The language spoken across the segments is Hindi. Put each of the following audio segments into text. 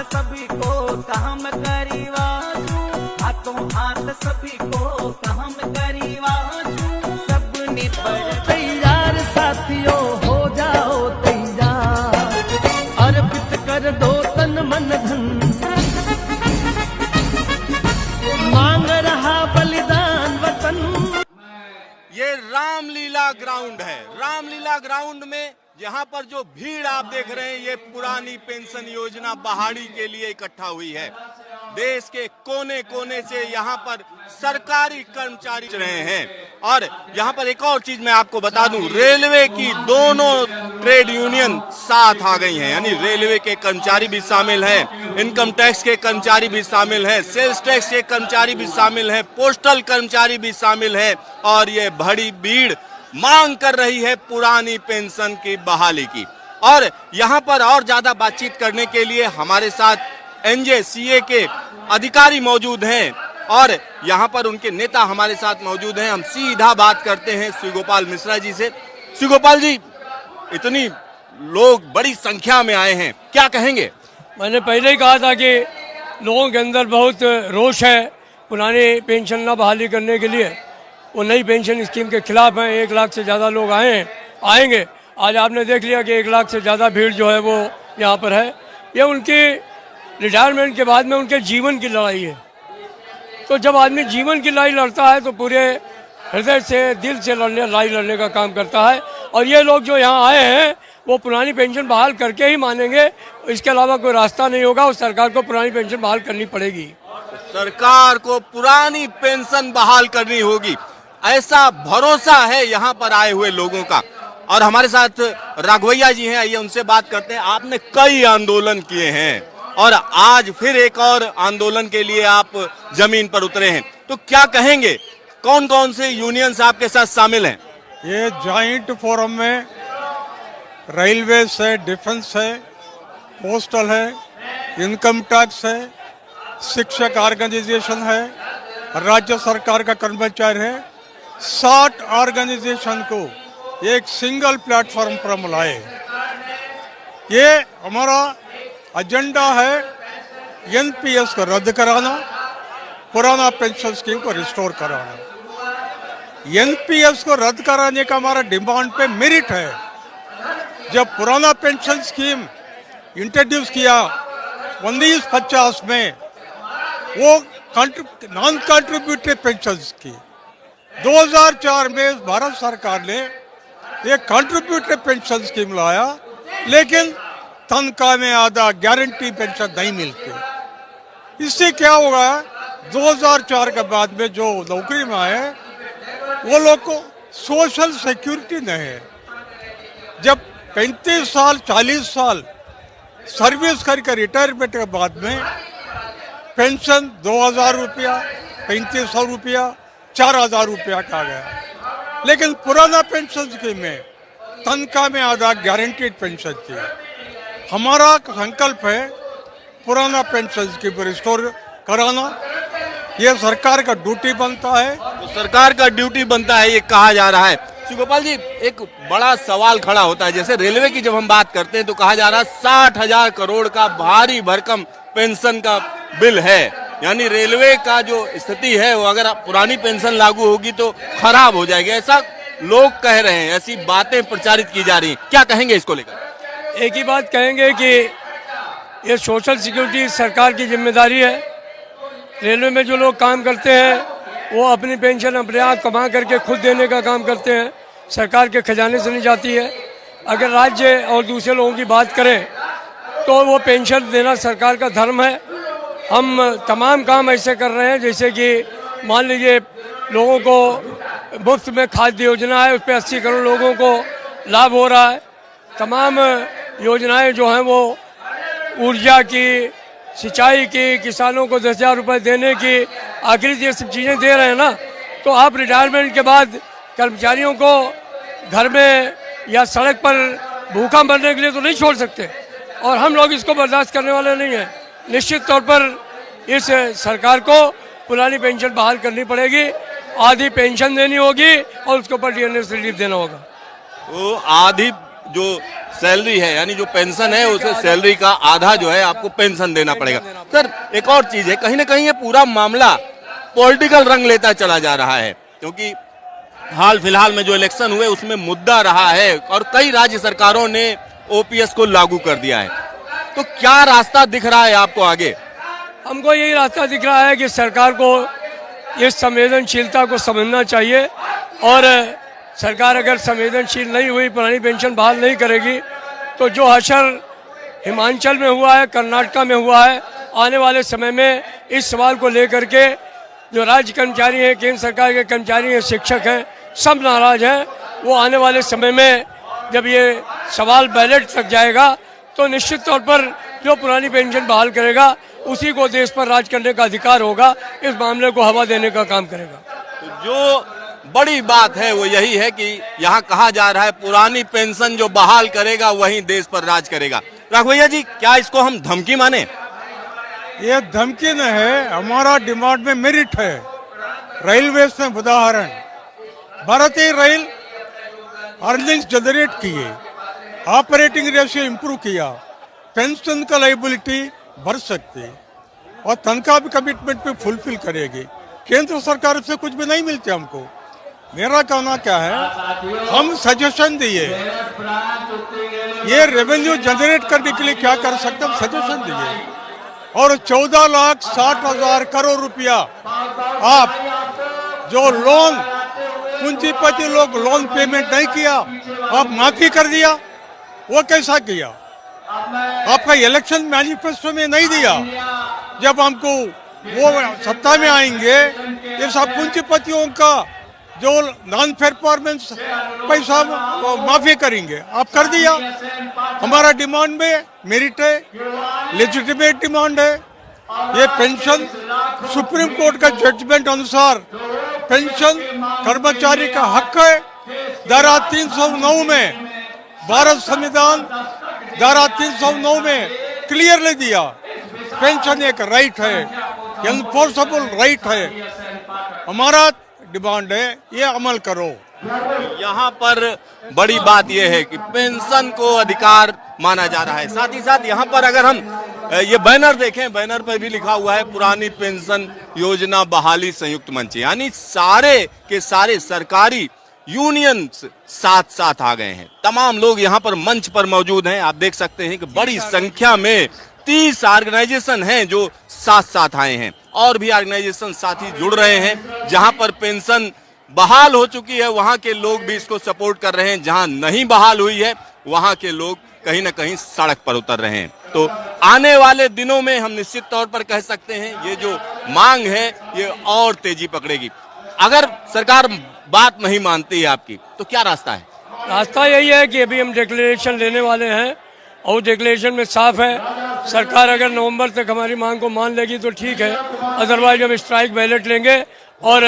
सभी को काम करीवाजू, हाथों हाथ सभी को काम करीवाजू, सब निपट तैयार साथियों हो जाओ तैयार, अर्पित कर दो तन मन धन, मांग रहा बलिदान वतन। ये रामलीला ग्राउंड है। रामलीला ग्राउंड में यहाँ पर जो भीड़ आप देख रहे हैं, ये पुरानी पेंशन योजना बहाली के लिए इकट्ठा हुई है। देश के कोने कोने से यहाँ पर सरकारी कर्मचारी रहे हैं। और यहाँ पर एक और चीज मैं आपको बता दूं, रेलवे की दोनों ट्रेड यूनियन साथ आ गई हैं, यानी रेलवे के कर्मचारी भी शामिल हैं, इनकम टैक्स के कर्मचारी भी शामिल हैं, सेल्स टैक्स के कर्मचारी भी शामिल हैं, पोस्टल कर्मचारी भी शामिल हैं। और ये बड़ी भीड़ मांग कर रही है पुरानी पेंशन की बहाली की। और यहाँ पर और ज्यादा बातचीत करने के लिए हमारे साथ एनजेसीए के अधिकारी मौजूद हैं और यहाँ पर उनके नेता हमारे साथ मौजूद हैं। हम सीधा बात करते हैं श्री गोपाल मिश्रा जी से। श्री गोपाल जी, इतनी लोग बड़ी संख्या में आए हैं, क्या कहेंगे? मैंने पहले ही कहा था कि लोगों के अंदर बहुत रोष है पुरानी पेंशन न बहाली करने के लिए। वो नई पेंशन स्कीम के खिलाफ हैं। 1 लाख से ज़्यादा लोग आएंगे। आज आपने देख लिया कि 1 लाख से ज़्यादा भीड़ जो है वो यहाँ पर है। ये उनकी रिटायरमेंट के बाद में उनके जीवन की लड़ाई है। तो जब आदमी जीवन की लड़ाई लड़ता है तो पूरे हृदय से, दिल से लड़ाई लड़ने का काम करता है। और ये लोग जो यहाँ आए हैं वो पुरानी पेंशन बहाल करके ही मानेंगे, इसके अलावा कोई रास्ता नहीं होगा। और सरकार को पुरानी पेंशन बहाल करनी पड़ेगी। सरकार को पुरानी पेंशन बहाल करनी होगी, ऐसा भरोसा है यहाँ पर आए हुए लोगों का। और हमारे साथ राघवैया जी हैं, आइए उनसे बात करते हैं। आपने कई आंदोलन किए हैं और आज फिर एक और आंदोलन के लिए आप जमीन पर उतरे हैं, तो क्या कहेंगे? कौन कौन से यूनियंस आपके साथ शामिल हैं? ये जॉइंट फोरम में रेलवे है, डिफेंस है, पोस्टल है, इनकम टैक्स है, शिक्षक ऑर्गेनाइजेशन है, राज्य सरकार का कर्मचारी है। 60 ऑर्गेनाइजेशन को एक सिंगल प्लेटफॉर्म पर मिलाए। ये हमारा एजेंडा है एनपीएस को रद्द कराना, पुराना पेंशन स्कीम को रिस्टोर कराना। एनपीएस को रद्द कराने का हमारा डिमांड पे मेरिट है। जब पुराना पेंशन स्कीम इंट्रोड्यूस किया 1950 में, वो नॉन कंट्रीब्यूटरी पेंशन स्कीम, 2004 में भारत सरकार ने एक कंट्रीब्यूटरी पेंशन स्कीम लाया, लेकिन तनख्वाह में आधा गारंटी पेंशन नहीं मिलती। इससे क्या होगा, 2004 के बाद में जो नौकरी में आए वो लोग को सोशल सिक्योरिटी नहीं है। जब 35 साल 40 साल सर्विस करके रिटायरमेंट के बाद में पेंशन 2000 रुपया, 3500 रुपया, 4000 रुपया का गया। लेकिन पुराना पेंशन स्कीम में तनख्वाह में आधा गारंटीड पेंशन थी। हमारा संकल्प है पुराना पेंशन स्कीम रिस्टोर कराना। ये सरकार का ड्यूटी बनता है। तो सरकार का ड्यूटी बनता है, ये कहा जा रहा है। श्री गोपाल जी, एक बड़ा सवाल खड़ा होता है। जैसे रेलवे की जब हम बात करते हैं तो कहा जा रहा है 60,000 करोड़ का भारी भरकम पेंशन का बिल है, यानी रेलवे का जो स्थिति है वो अगर पुरानी पेंशन लागू होगी तो खराब हो जाएगी, ऐसा लोग कह रहे हैं, ऐसी बातें प्रचारित की जा रही हैं। क्या कहेंगे इसको लेकर? एक ही बात कहेंगे कि ये सोशल सिक्योरिटी सरकार की जिम्मेदारी है। रेलवे में जो लोग काम करते हैं वो अपनी पेंशन अपने आप कमा करके खुद देने का काम करते हैं, सरकार के खजाने से नहीं जाती है। अगर राज्य और दूसरे लोगों की बात करें तो वो पेंशन देना सरकार का धर्म है। हम तमाम काम ऐसे कर रहे हैं, जैसे कि मान लीजिए लोगों को मुफ्त में खाद्य योजना है, उस पर 80 करोड़ लोगों को लाभ हो रहा है। तमाम योजनाएं जो हैं वो ऊर्जा की, सिंचाई की, किसानों को 10,000 रुपये देने की, आखिर ये सब चीज़ें दे रहे हैं ना। तो आप रिटायरमेंट के बाद कर्मचारियों को घर में या सड़क पर भूखा मरने के लिए तो नहीं छोड़ सकते, और हम लोग इसको बर्दाश्त करने वाले नहीं हैं। निश्चित तौर पर इस सरकार को पुरानी पेंशन बहाल करनी पड़ेगी, आधी पेंशन देनी होगी और उसके ऊपर डीएनएस रिलीफ देना होगा। तो आधी जो सैलरी है यानी जो पेंशन है उसे सैलरी का आधा जो है आपको पेंशन देना पड़ेगा। सर एक और चीज है, कहीं ना कहीं ये पूरा मामला पॉलिटिकल रंग लेता चला जा रहा है, क्योंकि हाल फिलहाल में जो इलेक्शन हुए उसमें मुद्दा रहा है और कई राज्य सरकारों ने ओपीएस को लागू कर दिया है। तो क्या रास्ता दिख रहा है आपको आगे? हमको यही रास्ता दिख रहा है कि सरकार को इस संवेदनशीलता को समझना चाहिए और सरकार अगर संवेदनशील नहीं हुई, पुरानी पेंशन बहाल नहीं करेगी, तो जो असर हिमाचल में हुआ है, कर्नाटका में हुआ है, आने वाले समय में इस सवाल को लेकर के जो राज्य कर्मचारी हैं, केंद्र सरकार के कर्मचारी हैं, शिक्षक हैं, सब नाराज हैं। वो आने वाले समय में जब ये सवाल बैलेट तक जाएगा तो निश्चित तौर पर जो पुरानी पेंशन बहाल करेगा उसी को देश पर राज करने का अधिकार होगा, इस मामले को हवा देने का काम करेगा। तो जो बड़ी बात है वो यही है कि यहाँ कहा जा रहा है पुरानी पेंशन जो बहाल करेगा वही देश पर राज करेगा। राघवैया जी, क्या इसको हम धमकी माने? ये धमकी न है, हमारा डिमांड में मेरिट है। रेलवे में उदाहरण, भारतीय रेल अर्निंग्स जनरेट किए, ऑपरेटिंग रेशियो इंप्रूव किया, पेंशन का लायबिलिटी भर सकते और तनख्वाह भी कमिटमेंट पे फुलफिल करेगी। केंद्र सरकार से कुछ भी नहीं मिलते हमको। मेरा कहना क्या है, हम सजेशन दिए, ये रेवेन्यू जनरेट करने के लिए क्या कर सकते हम सजेशन दिए, और 14,60,000 करोड़ रुपया आप जो लोन पूंजीपति लोग लोन पेमेंट नहीं किया, आप माफी कर दिया। वो कैसा किया? आपका इलेक्शन मैनिफेस्टो में नहीं दिया। जब हमको वो सत्ता में आएंगे ये सब पूंजीपतियों का जो नॉन परफॉर्मेंस पैसा माफी करेंगे, आप कर दिया। हमारा डिमांड में मेरिट है, लेजिटिमेट डिमांड है। ये पेंशन सुप्रीम कोर्ट का जजमेंट अनुसार पेंशन कर्मचारी का हक है। धारा 309 में, भारत संविधान धारा 309 में क्लियरली दिया, पेंशन एक राइट है, एनफोर्सेबल राइट है। हमारा डिमांड है ये अमल करो। यहाँ पर बड़ी बात यह है कि पेंशन को अधिकार माना जा रहा है। साथ ही साथ यहाँ पर अगर हम ये बैनर देखें, बैनर पर भी लिखा हुआ है पुरानी पेंशन योजना बहाली संयुक्त मंच, यानी सारे के सारे सरकारी यूनियन साथ साथ आ गए हैं। तमाम लोग यहाँ पर मंच पर मौजूद हैं। आप देख सकते हैं कि बड़ी संख्या में 30 ऑर्गेनाइजेशन हैं जो साथ साथ आए हैं, और भी ऑर्गेनाइजेशन साथी जुड़ रहे हैं। जहां पर पेंशन बहाल हो चुकी है वहां के लोग भी इसको सपोर्ट कर रहे हैं, जहां नहीं बहाल हुई है वहां के लोग कहीं ना कहीं सड़क पर उतर रहे हैं। तो आने वाले दिनों में हम निश्चित तौर पर कह सकते हैं ये जो मांग है ये और तेजी पकड़ेगी। अगर सरकार बात नहीं मानती है आपकी तो क्या रास्ता है? रास्ता यही है कि अभी हम डिक्लेरेशन लेने वाले हैं और डिक्लेरेशन में साफ है, सरकार अगर नवंबर तक हमारी मांग को मान लेगी तो ठीक है, अदरवाइज हम स्ट्राइक बैलेट लेंगे और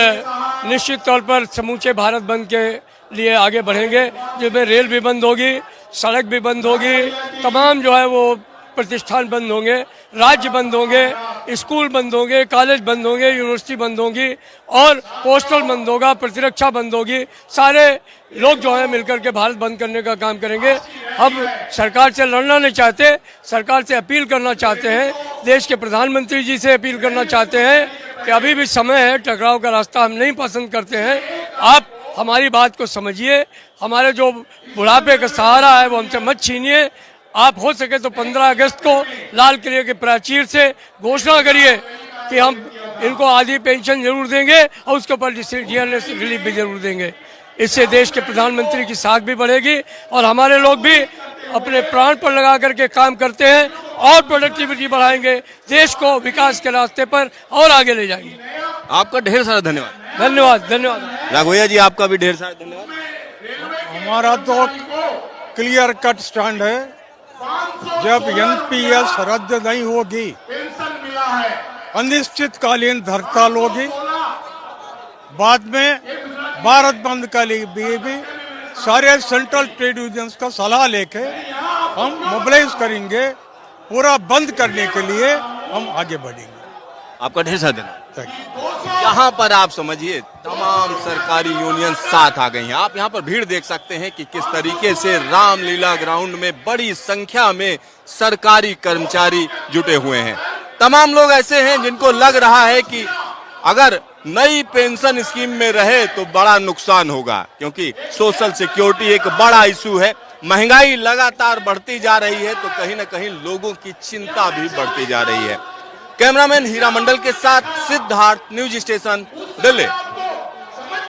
निश्चित तौर पर समूचे भारत बंद के लिए आगे बढ़ेंगे, जिसमें रेल भी बंद होगी, सड़क भी बंद होगी, तमाम जो है वो प्रतिष्ठान बंद होंगे, राज्य बंद होंगे, स्कूल बंद होंगे, कॉलेज बंद होंगे, यूनिवर्सिटी बंद होंगी और पोस्टल बंद होगा, प्रतिरक्षा बंद होगी। सारे लोग जो है मिलकर के भारत बंद करने का काम करेंगे। हम सरकार से लड़ना नहीं चाहते, सरकार से अपील करना चाहते हैं, देश के प्रधानमंत्री जी से अपील करना चाहते हैं कि अभी भी समय है, टकराव का रास्ता हम नहीं पसंद करते हैं। आप हमारी बात को समझिए, हमारे जो बुढ़ापे का सहारा है वो हमसे मत छीनिए। आप हो सके तो 15 अगस्त को लाल किले के प्राचीर से घोषणा करिए कि हम इनको आधी पेंशन जरूर देंगे और उसके ऊपर डियरनेस रिलीफ भी जरूर देंगे। इससे देश के प्रधानमंत्री की साख भी बढ़ेगी और हमारे लोग भी अपने प्राण पर लगा करके काम करते हैं और प्रोडक्टिविटी बढ़ाएंगे, देश को विकास के रास्ते पर और आगे ले जाएंगे। आपका ढेर सारा धन्यवाद। धन्यवाद। धन्यवाद राघवैया जी, आपका भी ढेर सारा धन्यवाद। हमारा तो क्लियर कट स्टैंड है, जब एनपीएस रद्द नहीं होगी अनिश्चितकालीन हड़ताल होगी। बाद में भारत बंद के लिए भी सारे सेंट्रल ट्रेड यूनियंस का सलाह लेके हम मोबिलाइज करेंगे, पूरा बंद करने के लिए हम आगे बढ़ेंगे। आपका ढेर सारा धन्यवाद। Thank you. यहाँ पर आप समझिए तमाम सरकारी यूनियन साथ आ गई हैं। आप यहाँ पर भीड़ देख सकते हैं कि किस तरीके से रामलीला ग्राउंड में बड़ी संख्या में सरकारी कर्मचारी जुटे हुए हैं। तमाम लोग ऐसे हैं जिनको लग रहा है कि अगर नई पेंशन स्कीम में रहे तो बड़ा नुकसान होगा, क्योंकि सोशल सिक्योरिटी एक बड़ा इशू है। महंगाई लगातार बढ़ती जा रही है तो कहीं ना कहीं लोगों की चिंता भी बढ़ती जा रही है। कैमरामैन हीरा मंडल के साथ सिद्धार्थ, न्यूज स्टेशन, दिल्ली।